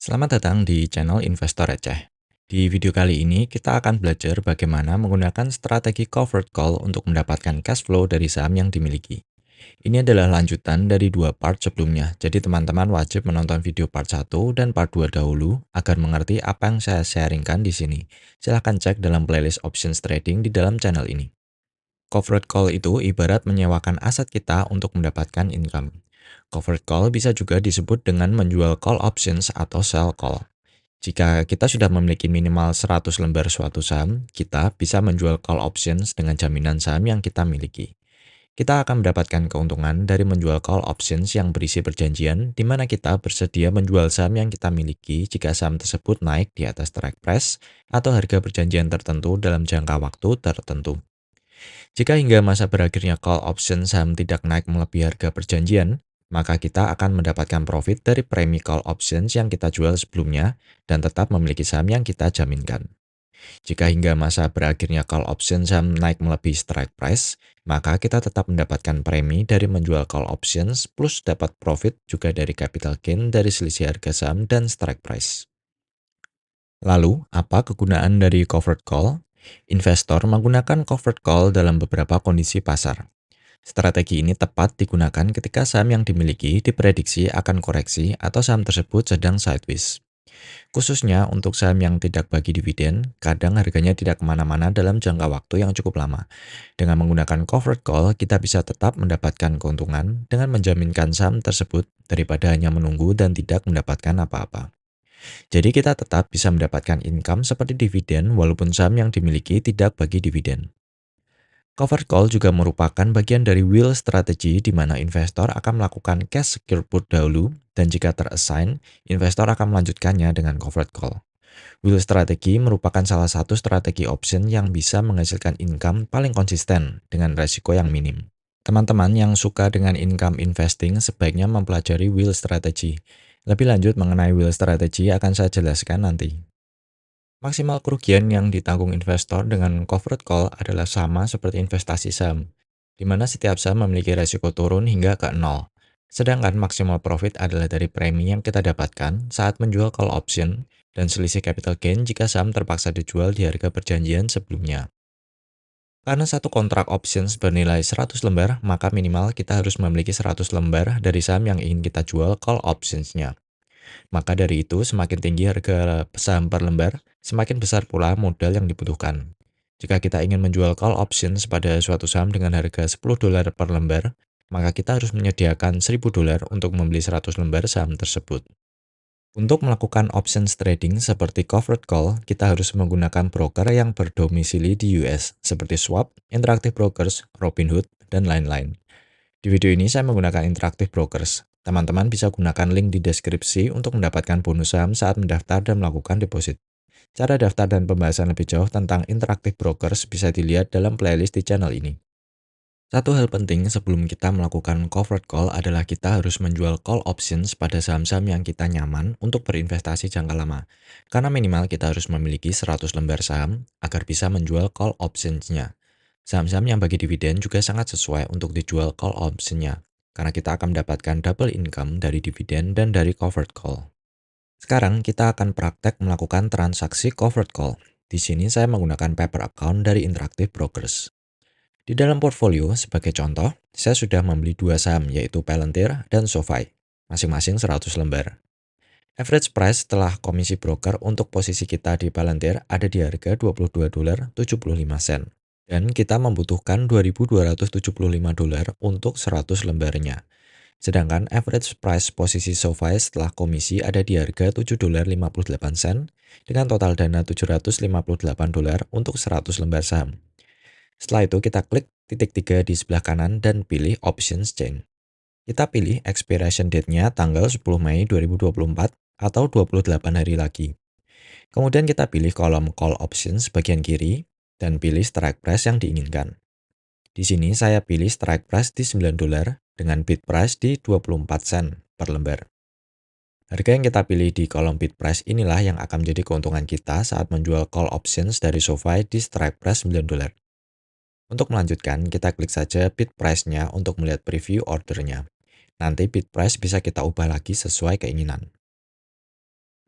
Selamat datang di channel Investor Receh. Di video kali ini, kita akan belajar bagaimana menggunakan strategi covered call untuk mendapatkan cash flow dari saham yang dimiliki. Ini adalah lanjutan dari dua part sebelumnya, jadi teman-teman wajib menonton video part 1 dan part 2 dahulu agar mengerti apa yang saya sharingkan di sini. Silahkan cek dalam playlist options trading di dalam channel ini. Covered call itu ibarat menyewakan aset kita untuk mendapatkan income. Covered call bisa juga disebut dengan menjual call options atau sell call. Jika kita sudah memiliki minimal 100 lembar suatu saham, kita bisa menjual call options dengan jaminan saham yang kita miliki. Kita akan mendapatkan keuntungan dari menjual call options yang berisi perjanjian di mana kita bersedia menjual saham yang kita miliki jika saham tersebut naik di atas strike price atau harga perjanjian tertentu dalam jangka waktu tertentu. Jika hingga masa berakhirnya call option saham tidak naik melebihi harga perjanjian, maka kita akan mendapatkan profit dari premi call options yang kita jual sebelumnya dan tetap memiliki saham yang kita jaminkan. Jika hingga masa berakhirnya call option saham naik melebihi strike price, maka kita tetap mendapatkan premi dari menjual call options plus dapat profit juga dari capital gain dari selisih harga saham dan strike price. Lalu, apa kegunaan dari covered call? Investor menggunakan covered call dalam beberapa kondisi pasar. Strategi ini tepat digunakan ketika saham yang dimiliki diprediksi akan koreksi atau saham tersebut sedang sideways. Khususnya untuk saham yang tidak bagi dividen, kadang harganya tidak kemana-mana dalam jangka waktu yang cukup lama. Dengan menggunakan covered call, kita bisa tetap mendapatkan keuntungan dengan menjaminkan saham tersebut daripada hanya menunggu dan tidak mendapatkan apa-apa. Jadi kita tetap bisa mendapatkan income seperti dividen walaupun saham yang dimiliki tidak bagi dividen. Covered call juga merupakan bagian dari wheel strategy di mana investor akan melakukan cash secure put dahulu dan jika terassign, investor akan melanjutkannya dengan covered call. Wheel strategi merupakan salah satu strategi option yang bisa menghasilkan income paling konsisten dengan resiko yang minim. Teman-teman yang suka dengan income investing sebaiknya mempelajari wheel strategy. Lebih lanjut mengenai wheel strategy akan saya jelaskan nanti. Maksimal kerugian yang ditanggung investor dengan covered call adalah sama seperti investasi saham, di mana setiap saham memiliki resiko turun hingga ke nol. Sedangkan maksimal profit adalah dari premi yang kita dapatkan saat menjual call option dan selisih capital gain jika saham terpaksa dijual di harga perjanjian sebelumnya. Karena satu kontrak options bernilai 100 lembar, maka minimal kita harus memiliki 100 lembar dari saham yang ingin kita jual call options-nya. Maka dari itu, semakin tinggi harga saham per lembar, semakin besar pula modal yang dibutuhkan. Jika kita ingin menjual call options pada suatu saham dengan harga $10 per lembar, maka kita harus menyediakan $1.000 untuk membeli 100 lembar saham tersebut. Untuk melakukan options trading seperti covered call, kita harus menggunakan broker yang berdomisili di US, seperti Schwab, Interactive Brokers, Robinhood, dan lain-lain. Di video ini saya menggunakan Interactive Brokers. Teman-teman bisa gunakan link di deskripsi untuk mendapatkan bonus saham saat mendaftar dan melakukan deposit. Cara daftar dan pembahasan lebih jauh tentang Interactive Brokers bisa dilihat dalam playlist di channel ini. Satu hal penting sebelum kita melakukan covered call adalah kita harus menjual call options pada saham-saham yang kita nyaman untuk berinvestasi jangka lama. Karena minimal kita harus memiliki 100 lembar saham agar bisa menjual call options-nya. Saham-saham yang bagi dividen juga sangat sesuai untuk dijual call option-nya, karena kita akan mendapatkan double income dari dividen dan dari covered call. Sekarang kita akan praktek melakukan transaksi covered call. Di sini saya menggunakan paper account dari Interactive Brokers. Di dalam portfolio, sebagai contoh, saya sudah membeli dua saham yaitu Palantir dan SoFi, masing-masing 100 lembar. Average price setelah komisi broker untuk posisi kita di Palantir ada di harga $22.75 dan kita membutuhkan $2.275 untuk 100 lembarnya. Sedangkan average price posisi SoFi setelah komisi ada di harga $7.58 dengan total dana $758 untuk 100 lembar saham. Setelah itu kita klik titik 3 di sebelah kanan dan pilih Options Chain. Kita pilih expiration date-nya tanggal 10 Mei 2024 atau 28 hari lagi. Kemudian kita pilih kolom Call Options bagian kiri dan pilih strike price yang diinginkan. Di sini saya pilih strike price di $9 dengan bid price di 24 sen per lembar. Harga yang kita pilih di kolom bid price inilah yang akan menjadi keuntungan kita saat menjual call options dari SoFi di strike price $9. Untuk melanjutkan, kita klik saja bid price-nya untuk melihat preview ordernya. Nanti bid price bisa kita ubah lagi sesuai keinginan.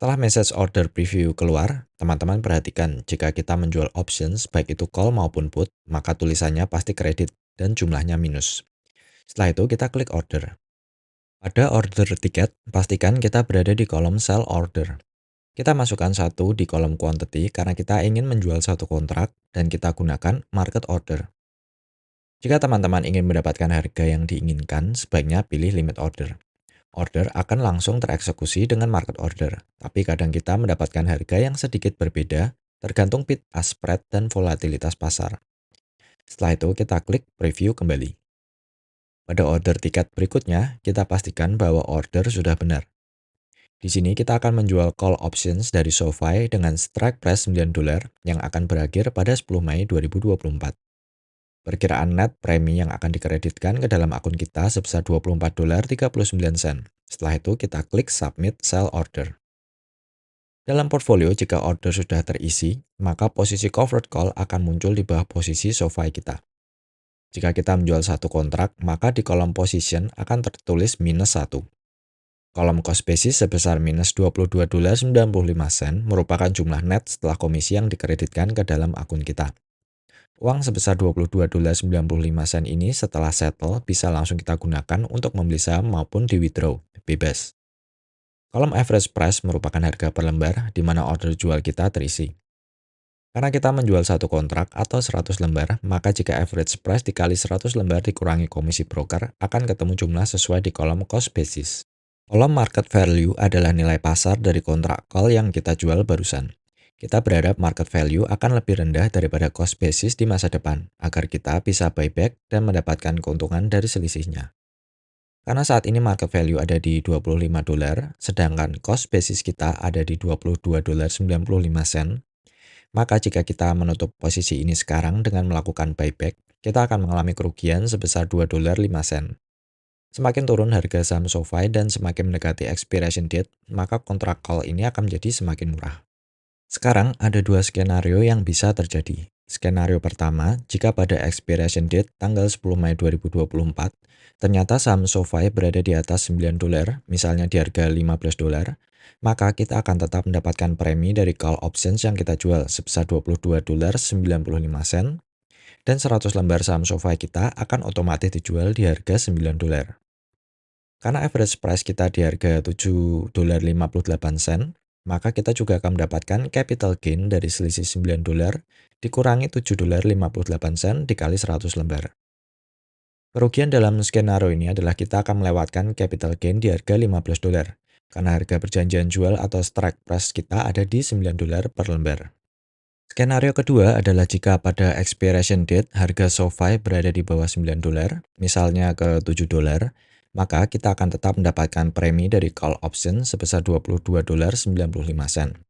Setelah message order preview keluar, teman-teman perhatikan jika kita menjual options baik itu call maupun put, maka tulisannya pasti kredit dan jumlahnya minus. Setelah itu kita klik order. Pada order tiket, pastikan kita berada di kolom sell order. Kita masukkan satu di kolom quantity karena kita ingin menjual satu kontrak dan kita gunakan market order. Jika teman-teman ingin mendapatkan harga yang diinginkan, sebaiknya pilih limit order. Order akan langsung tereksekusi dengan market order, tapi kadang kita mendapatkan harga yang sedikit berbeda tergantung bid ask spread dan volatilitas pasar. Setelah itu kita klik preview kembali. Pada order tiket berikutnya, kita pastikan bahwa order sudah benar. Di sini kita akan menjual call options dari SoFi dengan strike price $9 yang akan berakhir pada 10 Mei 2024. Perkiraan net premi yang akan dikreditkan ke dalam akun kita sebesar $24.39. Setelah itu kita klik submit sell order. Dalam portfolio jika order sudah terisi, maka posisi covered call akan muncul di bawah posisi SoFi kita. Jika kita menjual satu kontrak, maka di kolom position akan tertulis -1. Kolom cost basis sebesar -$22.95 merupakan jumlah net setelah komisi yang dikreditkan ke dalam akun kita. Uang sebesar $22.95 ini setelah settle bisa langsung kita gunakan untuk membeli saham maupun di withdraw, bebas. Kolom average price merupakan harga per lembar di mana order jual kita terisi. Karena kita menjual satu kontrak atau 100 lembar, maka jika average price dikali 100 lembar dikurangi komisi broker, akan ketemu jumlah sesuai di kolom cost basis. Kolom market value adalah nilai pasar dari kontrak call yang kita jual barusan. Kita berharap market value akan lebih rendah daripada cost basis di masa depan, agar kita bisa buyback dan mendapatkan keuntungan dari selisihnya. Karena saat ini market value ada di $25, sedangkan cost basis kita ada di $22.95, maka jika kita menutup posisi ini sekarang dengan melakukan buyback, kita akan mengalami kerugian sebesar $2.05. Semakin turun harga saham SoFi dan semakin mendekati expiration date, maka kontrak call ini akan menjadi semakin murah. Sekarang ada dua skenario yang bisa terjadi. Skenario pertama, jika pada expiration date tanggal 10 Mei 2024, ternyata saham SoFi berada di atas $9, misalnya di harga $15, maka kita akan tetap mendapatkan premi dari call options yang kita jual sebesar $22.95 dan 100 lembar saham SoFi kita akan otomatis dijual di harga $9. Karena average price kita di harga $7.58, maka kita juga akan mendapatkan capital gain dari selisih $9 dikurangi $7.58 dikali 100 lembar. Kerugian dalam skenario ini adalah kita akan melewatkan capital gain di harga $15, karena harga perjanjian jual atau strike price kita ada di $9 per lembar. Skenario kedua adalah jika pada expiration date harga SoFi berada di bawah $9, misalnya ke $7, maka kita akan tetap mendapatkan premi dari call option sebesar $22.95.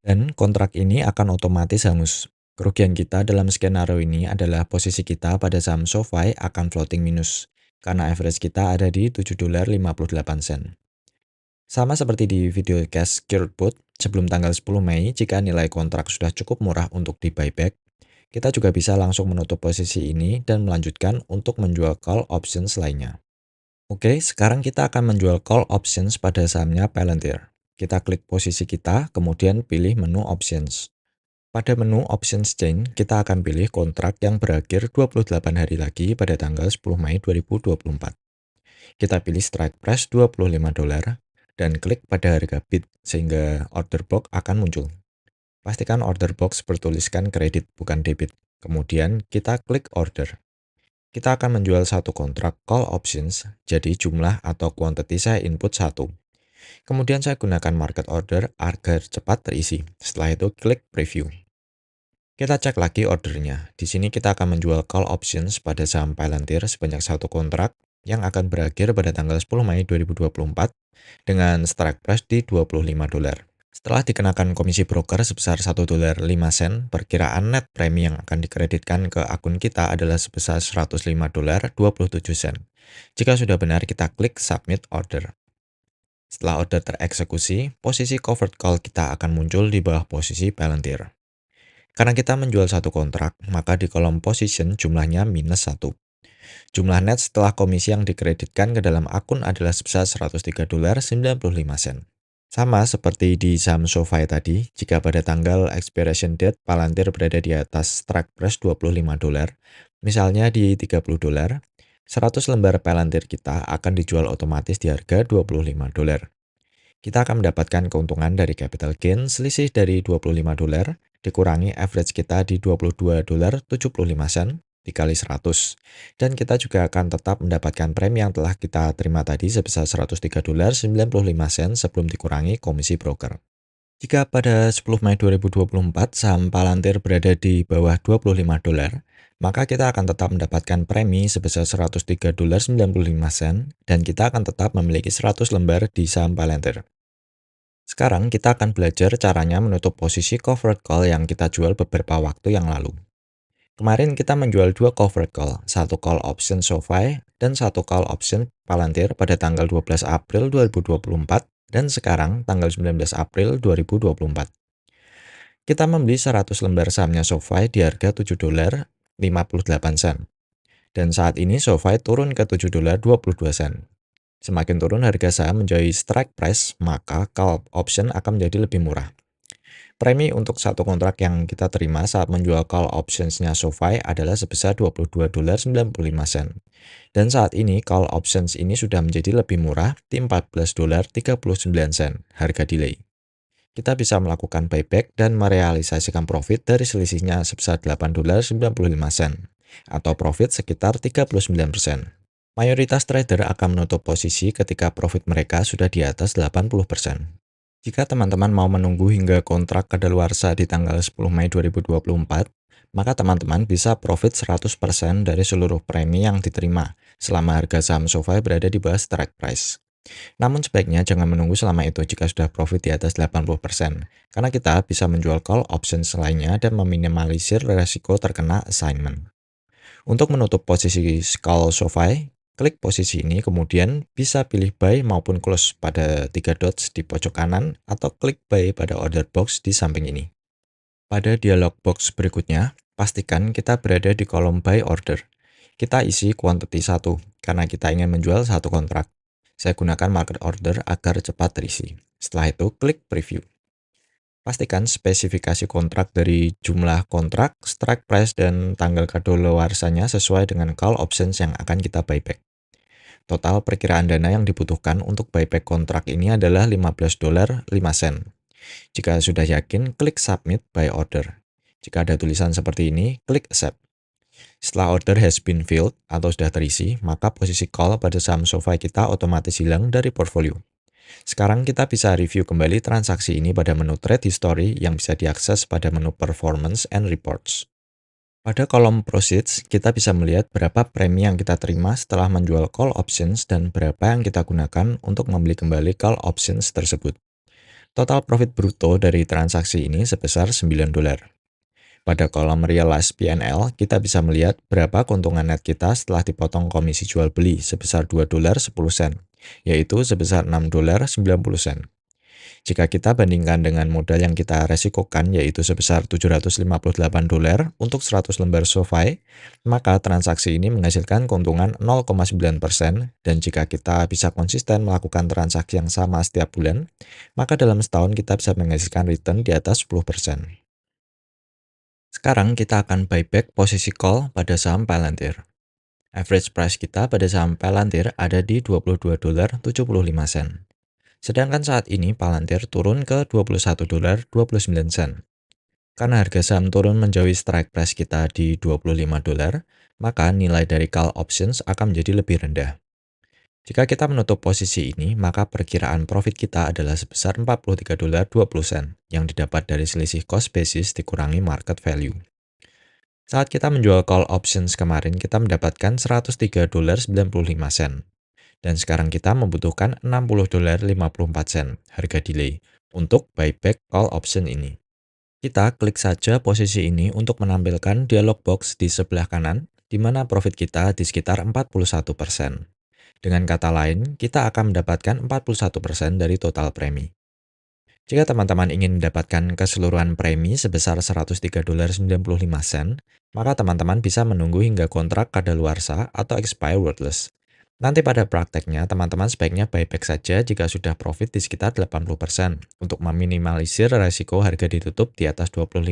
Dan kontrak ini akan otomatis hangus. Kerugian kita dalam skenario ini adalah posisi kita pada saham SoFi akan floating minus, karena average kita ada di $7.58. Sama seperti di video cash secured put, sebelum tanggal 10 Mei, jika nilai kontrak sudah cukup murah untuk di buyback, kita juga bisa langsung menutup posisi ini dan melanjutkan untuk menjual call options lainnya. Oke, sekarang kita akan menjual call options pada sahamnya Palantir. Kita klik posisi kita, kemudian pilih menu options. Pada menu options chain, kita akan pilih kontrak yang berakhir 28 hari lagi pada tanggal 10 Mei 2024. Kita pilih strike price $25 dan klik pada harga bid sehingga order box akan muncul. Pastikan order box bertuliskan kredit bukan debit. Kemudian kita klik order. Kita akan menjual satu kontrak call options, jadi jumlah atau quantity saya input 1. Kemudian saya gunakan market order agar cepat terisi. Setelah itu klik preview. Kita cek lagi ordernya. Di sini kita akan menjual call options pada saham Palantir sebanyak satu kontrak yang akan berakhir pada tanggal 10 Mei 2024 dengan strike price di $25. Setelah dikenakan komisi broker sebesar $1.05, perkiraan net premi yang akan dikreditkan ke akun kita adalah sebesar $105.27. Jika sudah benar, kita klik submit order. Setelah order tereksekusi, posisi covered call kita akan muncul di bawah posisi Palantir. Karena kita menjual satu kontrak, maka di kolom position jumlahnya -1. Jumlah net setelah komisi yang dikreditkan ke dalam akun adalah sebesar $103.95. Sama seperti di saham SoFi tadi, jika pada tanggal expiration date Palantir berada di atas strike price $25, misalnya di $30, 100 lembar Palantir kita akan dijual otomatis di harga $25. Kita akan mendapatkan keuntungan dari capital gain selisih dari $25 dikurangi average kita di $22.75 dikali 100. Dan kita juga akan tetap mendapatkan premi yang telah kita terima tadi sebesar $103.95 sebelum dikurangi komisi broker. Jika pada 10 Mei 2024 saham Palantir berada di bawah $25, maka kita akan tetap mendapatkan premi sebesar $103.95 dan kita akan tetap memiliki 100 lembar di saham Palantir. Sekarang kita akan belajar caranya menutup posisi covered call yang kita jual beberapa waktu yang lalu. Kemarin kita menjual dua covered call, satu call option SoFi dan satu call option Palantir pada tanggal 12 April 2024 dan sekarang tanggal 19 April 2024. Kita membeli 100 lembar sahamnya SoFi di harga $7.58 dan saat ini SoFi turun ke $7.22. Semakin turun harga saham menjadi strike price, maka call option akan menjadi lebih murah. Premi untuk satu kontrak yang kita terima saat menjual call options-nya SoFi adalah sebesar $22.95. Dan saat ini call options ini sudah menjadi lebih murah di $14.39 harga delay. Kita bisa melakukan buyback dan merealisasikan profit dari selisihnya sebesar $8.95 atau profit sekitar 39%. Mayoritas trader akan menutup posisi ketika profit mereka sudah di atas 80%. Jika teman-teman mau menunggu hingga kontrak kadaluarsa di tanggal 10 Mei 2024, maka teman-teman bisa profit 100% dari seluruh premi yang diterima selama harga saham SoFi berada di bawah strike price. Namun sebaiknya jangan menunggu selama itu jika sudah profit di atas 80%, karena kita bisa menjual call options lainnya dan meminimalisir resiko terkena assignment. Untuk menutup posisi call SoFi, klik posisi ini, kemudian bisa pilih buy maupun close pada 3 dots di pojok kanan atau klik buy pada order box di samping ini. Pada dialog box berikutnya, pastikan kita berada di kolom buy order. Kita isi quantity 1 karena kita ingin menjual satu kontrak. Saya gunakan market order agar cepat terisi. Setelah itu, klik preview. Pastikan spesifikasi kontrak dari jumlah kontrak, strike price, dan tanggal kadaluarsanya sesuai dengan call options yang akan kita buyback. Total perkiraan dana yang dibutuhkan untuk buyback kontrak ini adalah $15.05. Jika sudah yakin, klik Submit Buy Order. Jika ada tulisan seperti ini, klik Accept. Setelah order has been filled atau sudah terisi, maka posisi call pada saham SoFi kita otomatis hilang dari portfolio. Sekarang kita bisa review kembali transaksi ini pada menu Trade History yang bisa diakses pada menu Performance and Reports. Pada kolom Proceeds, kita bisa melihat berapa premi yang kita terima setelah menjual call options dan berapa yang kita gunakan untuk membeli kembali call options tersebut. Total profit bruto dari transaksi ini sebesar $9. Pada kolom Realized P&L, kita bisa melihat berapa keuntungan net kita setelah dipotong komisi jual beli sebesar $2.10, yaitu sebesar $6.90. Jika kita bandingkan dengan modal yang kita resikokan, yaitu sebesar $758 untuk 100 lembar SoFi, maka transaksi ini menghasilkan keuntungan 0,9%, dan jika kita bisa konsisten melakukan transaksi yang sama setiap bulan, maka dalam setahun kita bisa menghasilkan return di atas 10%. Sekarang kita akan buyback posisi call pada saham Palantir. Average price kita pada saham Palantir ada di $22.75. Sedangkan saat ini Palantir turun ke $21.29. Karena harga saham turun menjauhi strike price kita di $25, maka nilai dari call options akan menjadi lebih rendah. Jika kita menutup posisi ini, maka perkiraan profit kita adalah sebesar $43.20 yang didapat dari selisih cost basis dikurangi market value. Saat kita menjual call options kemarin, kita mendapatkan $103.95. Dan sekarang kita membutuhkan $60.54 harga delay untuk buyback call option ini. Kita klik saja posisi ini untuk menampilkan dialog box di sebelah kanan, di mana profit kita di sekitar 41%. Dengan kata lain, kita akan mendapatkan 41% dari total premi. Jika teman-teman ingin mendapatkan keseluruhan premi sebesar $103.95, maka teman-teman bisa menunggu hingga kontrak kadaluarsa atau expire worthless. Nanti pada prakteknya, teman-teman sebaiknya buyback saja jika sudah profit di sekitar 80% untuk meminimalisir resiko harga ditutup di atas $25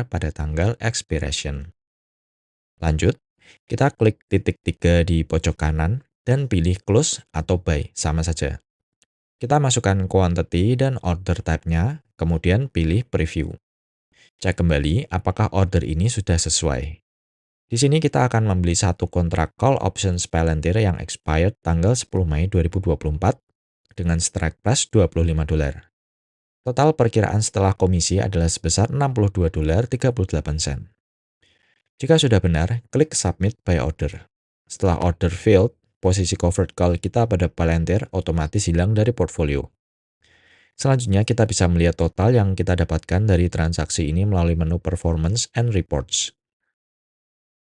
pada tanggal expiration. Lanjut, kita klik titik 3 di pojok kanan dan pilih close atau buy, sama saja. Kita masukkan quantity dan order type-nya, kemudian pilih preview. Cek kembali apakah order ini sudah sesuai. Di sini kita akan membeli satu kontrak call options Palantir yang expired tanggal 10 Mei 2024 dengan strike price $25. Total perkiraan setelah komisi adalah sebesar $62.38. Jika sudah benar, klik Submit by Order. Setelah order failed, posisi covered call kita pada Palantir otomatis hilang dari portfolio. Selanjutnya, kita bisa melihat total yang kita dapatkan dari transaksi ini melalui menu Performance and Reports.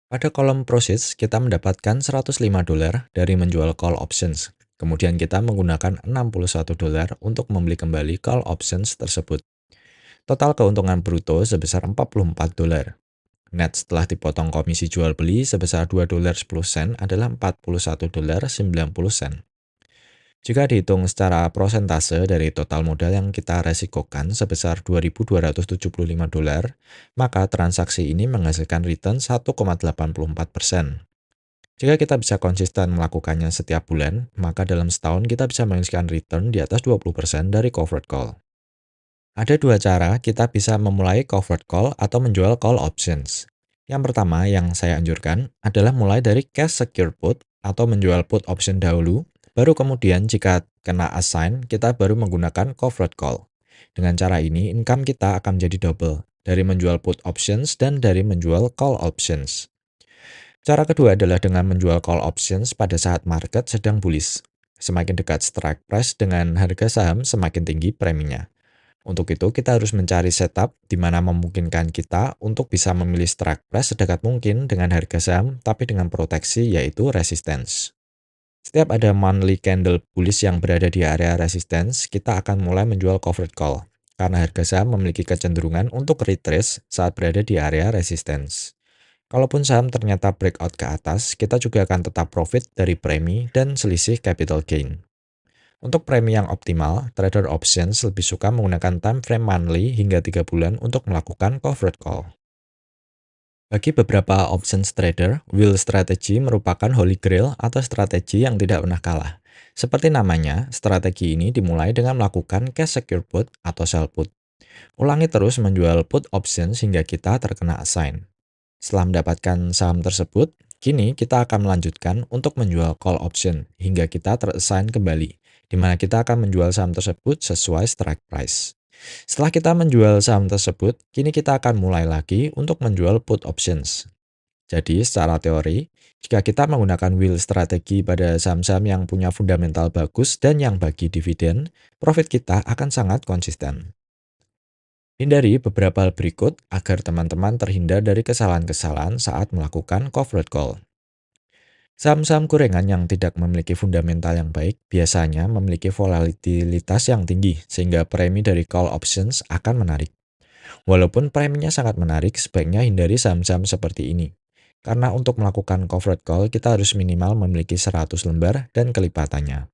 Pada kolom Proceeds, kita mendapatkan $105 dari menjual call options. Kemudian kita menggunakan $61 untuk membeli kembali call options tersebut. Total keuntungan bruto sebesar $44. Net setelah dipotong komisi jual beli sebesar $2.10 adalah $41.90. Jika dihitung secara persentase dari total modal yang kita resikokan sebesar $2.275, maka transaksi ini menghasilkan return 1,84%. Jika kita bisa konsisten melakukannya setiap bulan, maka dalam setahun kita bisa menghasilkan return di atas 20% dari covered call. Ada dua cara kita bisa memulai covered call atau menjual call options. Yang pertama yang saya anjurkan adalah mulai dari cash secure put atau menjual put option dahulu, baru kemudian jika kena assign, kita baru menggunakan covered call. Dengan cara ini, income kita akan menjadi double, dari menjual put options dan dari menjual call options. Cara kedua adalah dengan menjual call options pada saat market sedang bullish. Semakin dekat strike price dengan harga saham, semakin tinggi preminya. Untuk itu, kita harus mencari setup di mana memungkinkan kita untuk bisa memilih strike price sedekat mungkin dengan harga saham, tapi dengan proteksi yaitu resistance. Setiap ada monthly candle bullish yang berada di area resistance, kita akan mulai menjual covered call, karena harga saham memiliki kecenderungan untuk retrace saat berada di area resistance. Kalaupun saham ternyata breakout ke atas, kita juga akan tetap profit dari premi dan selisih capital gain. Untuk premi yang optimal, trader options lebih suka menggunakan time frame monthly hingga 3 bulan untuk melakukan covered call. Bagi beberapa options trader, wheel strategy merupakan holy grail atau strategi yang tidak pernah kalah. Seperti namanya, strategi ini dimulai dengan melakukan cash secure put atau sell put. Ulangi terus menjual put options hingga kita terkena assign. Setelah mendapatkan saham tersebut, kini kita akan melanjutkan untuk menjual call option hingga kita terassign kembali, di mana kita akan menjual saham tersebut sesuai strike price. Setelah kita menjual saham tersebut, kini kita akan mulai lagi untuk menjual put options. Jadi, secara teori, jika kita menggunakan wheel strategi pada saham-saham yang punya fundamental bagus dan yang bagi dividen, profit kita akan sangat konsisten. Hindari beberapa hal berikut agar teman-teman terhindar dari kesalahan-kesalahan saat melakukan covered call. Saham-saham gorengan yang tidak memiliki fundamental yang baik biasanya memiliki volatilitas yang tinggi sehingga premi dari call options akan menarik. Walaupun preminya sangat menarik, sebaiknya hindari saham-saham seperti ini. Karena untuk melakukan covered call, kita harus minimal memiliki 100 lembar dan kelipatannya.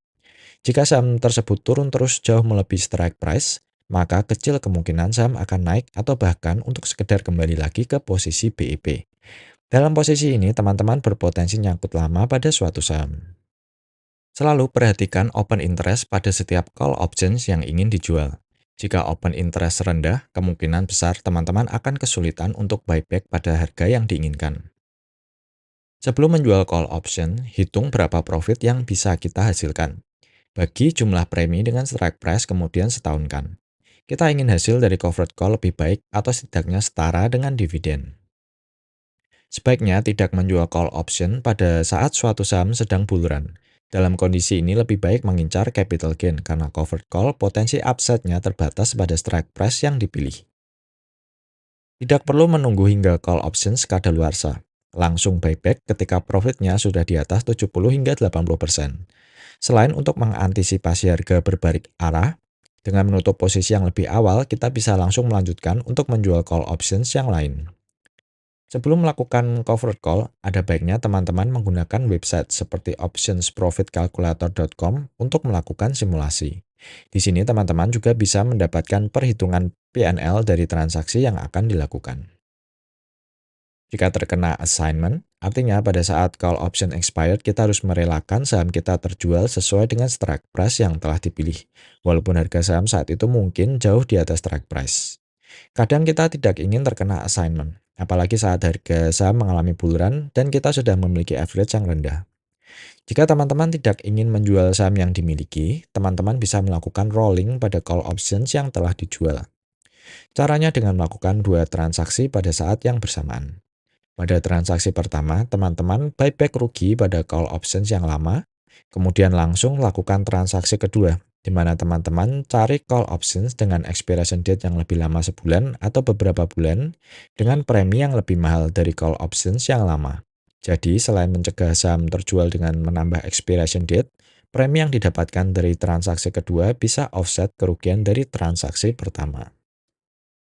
Jika saham tersebut turun terus jauh melebihi strike price, maka kecil kemungkinan saham akan naik atau bahkan untuk sekedar kembali lagi ke posisi BEP. Dalam posisi ini, teman-teman berpotensi nyangkut lama pada suatu saham. Selalu perhatikan open interest pada setiap call options yang ingin dijual. Jika open interest rendah, kemungkinan besar teman-teman akan kesulitan untuk buyback pada harga yang diinginkan. Sebelum menjual call option, hitung berapa profit yang bisa kita hasilkan. Bagi jumlah premi dengan strike price kemudian setahunkan. Kita ingin hasil dari covered call lebih baik atau setidaknya setara dengan dividen. Sebaiknya tidak menjual call option pada saat suatu saham sedang bull run. Dalam kondisi ini lebih baik mengincar capital gain karena covered call potensi upside-nya terbatas pada strike price yang dipilih. Tidak perlu menunggu hingga call options kadaluarsa. Langsung buyback ketika profitnya sudah di atas 70 hingga 80%. Selain untuk mengantisipasi harga berbalik arah, dengan menutup posisi yang lebih awal, kita bisa langsung melanjutkan untuk menjual call options yang lain. Sebelum melakukan covered call, ada baiknya teman-teman menggunakan website seperti optionsprofitcalculator.com untuk melakukan simulasi. Di sini teman-teman juga bisa mendapatkan perhitungan P&L dari transaksi yang akan dilakukan. Jika terkena assignment, artinya pada saat call option expired, kita harus merelakan saham kita terjual sesuai dengan strike price yang telah dipilih, walaupun harga saham saat itu mungkin jauh di atas strike price. Kadang kita tidak ingin terkena assignment, apalagi saat harga saham mengalami bull run dan kita sudah memiliki average yang rendah. Jika teman-teman tidak ingin menjual saham yang dimiliki, teman-teman bisa melakukan rolling pada call options yang telah dijual. Caranya dengan melakukan dua transaksi pada saat yang bersamaan. Pada transaksi pertama, teman-teman buyback rugi pada call options yang lama, kemudian langsung lakukan transaksi kedua, di mana teman-teman cari call options dengan expiration date yang lebih lama sebulan atau beberapa bulan, dengan premi yang lebih mahal dari call options yang lama. Jadi, selain mencegah saham terjual dengan menambah expiration date, premi yang didapatkan dari transaksi kedua bisa offset kerugian dari transaksi pertama.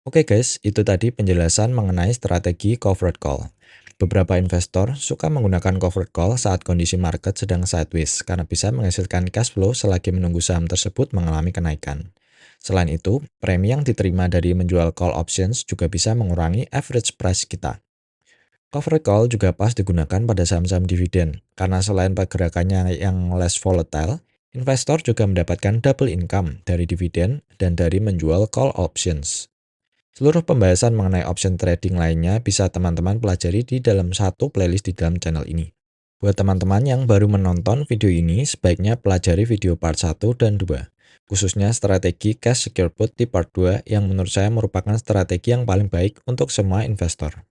Oke guys, itu tadi penjelasan mengenai strategi covered call. Beberapa investor suka menggunakan covered call saat kondisi market sedang sideways karena bisa menghasilkan cash flow selagi menunggu saham tersebut mengalami kenaikan. Selain itu, premi yang diterima dari menjual call options juga bisa mengurangi average price kita. Covered call juga pas digunakan pada saham-saham dividen, karena selain pergerakannya yang less volatile, investor juga mendapatkan double income dari dividen dan dari menjual call options. Seluruh pembahasan mengenai option trading lainnya bisa teman-teman pelajari di dalam satu playlist di dalam channel ini. Buat teman-teman yang baru menonton video ini, sebaiknya pelajari video part 1 dan 2, khususnya strategi cash secure put di part 2 yang menurut saya merupakan strategi yang paling baik untuk semua investor.